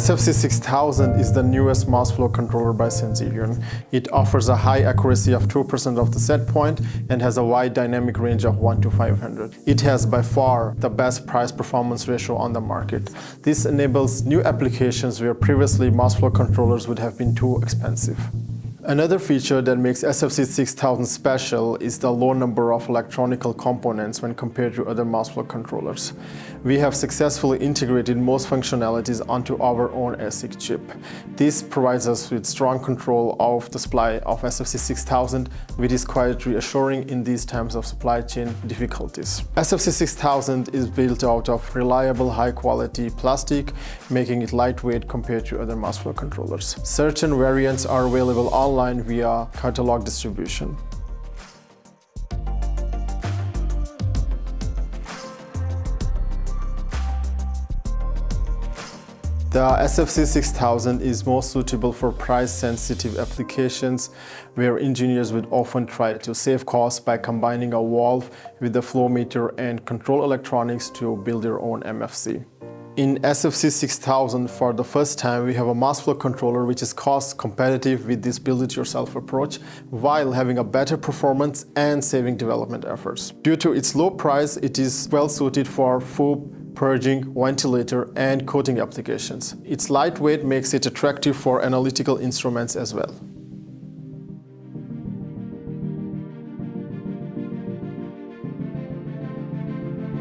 SFC6000 is the newest mass flow controller by Sensirion. It offers a high accuracy of 2% of the set point and has a wide dynamic range of 1 to 500. It has by far the best price-performance ratio on the market. This enables new applications where previously mass flow controllers would have been too expensive. Another feature that makes SFC6000 special is the low number of electronic components when compared to other mass flow controllers. We have successfully integrated most functionalities onto our own ASIC chip. This provides us with strong control of the supply of SFC6000, which is quite reassuring in these times of supply chain difficulties. SFC6000 is built out of reliable, high-quality plastic, making it lightweight compared to other mass flow controllers. Certain variants are available online via catalog distribution. The SFC6000 is most suitable for price-sensitive applications where engineers would often try to save costs by combining a valve with the flow meter and control electronics to build their own MFC. In SFC6000, for the first time, we have a mass flow controller which is cost competitive with this build-it-yourself approach while having a better performance and saving development efforts. Due to its low price, it is well suited for FOUP, purging, ventilator, and coating applications. Its lightweight makes it attractive for analytical instruments as well.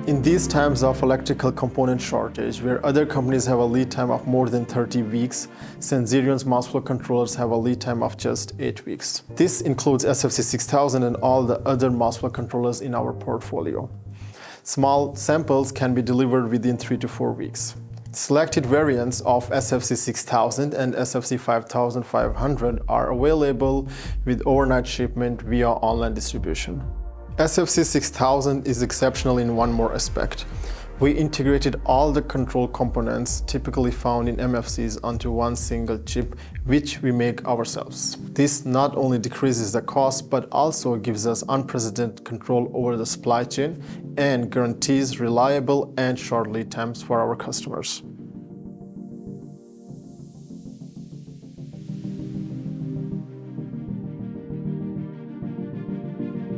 In these times of electrical component shortage, where other companies have a lead time of more than 30 weeks, Sensirion's mass flow controllers have a lead time of just 8 weeks. This includes SFC6000 and all the other mass flow controllers in our portfolio. Small samples can be delivered within 3 to 4 weeks. Selected variants of SFC6000 and SFC5500 are available with overnight shipment via online distribution. SFC6000 is exceptional in one more aspect. We integrated all the control components typically found in MFCs onto one single chip, which we make ourselves. This not only decreases the cost, but also gives us unprecedented control over the supply chain and guarantees reliable and short lead times for our customers.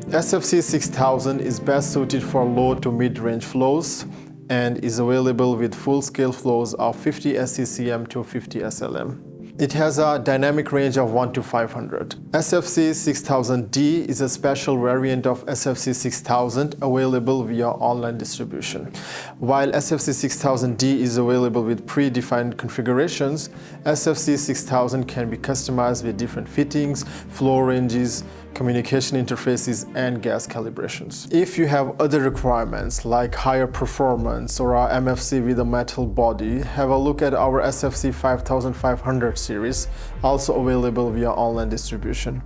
SFC6000 is best suited for low to mid-range flows and is available with full-scale flows of 50 SCCM to 50 SLM. It has a dynamic range of 1 to 500. SFC6000D is a special variant of SFC6000 available via online distribution. While SFC6000D is available with predefined configurations, SFC6000 can be customized with different fittings, flow ranges, communication interfaces, and gas calibrations. If you have other requirements like higher performance or a MFC with a metal body, have a look at our SFC5500 series, also available via online distribution.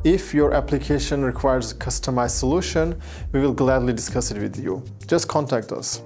If your application requires a customized solution, we will gladly discuss it with you. Just contact us.